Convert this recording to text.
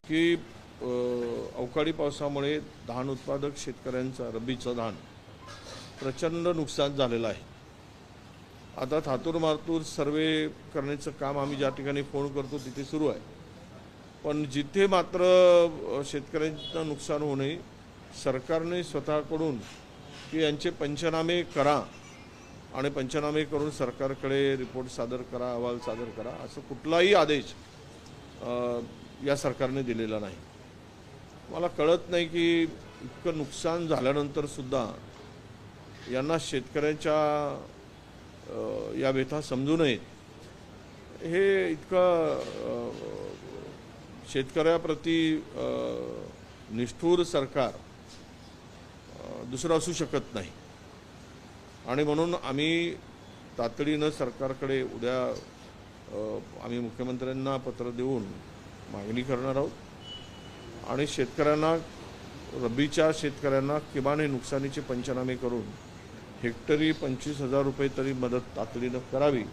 की अवकाळी पावसामुळे धान उत्पादक शेतकऱ्यांचा रब्बीचं धान प्रचंड नुकसान झालेलं आहे। आता थातूर मातूर सर्वे करण्याचं काम आम्ही ज्या ठिकाणी फोन करतो तिथे सुरू आहे, पण जिथे मात्र शेतकऱ्यांचं नुकसान होऊ नये सरकारने स्वतःकडून की यांचे पंचनामे करा आणि पंचनामे करून सरकारकडे रिपोर्ट सादर करा, अहवाल सादर करा, असं कुठलाही आदेश या सरकारने दिलेला नाही। मला कळत नाही की इतकं नुकसान झाल्यानंतर सुद्धा यांना शेतकऱ्यांच्या या व्यथा समजू नयेत। हे इतकं शेतकऱ्याप्रती निष्ठुर सरकार दुसरं असू शकत नाही आणि म्हणून आम्ही तातडीनं सरकारकडे उद्या आम्ही मुख्यमंत्र्यांना पत्र देऊन मागणी करणार आहोत आणि शेतकऱ्यांना रब्बीच्या शेतकऱ्यांना किमान हे नुकसानीचे पंचनामे करून हेक्टरी 25,000 रुपये तरी मदत तातडीनं करावी।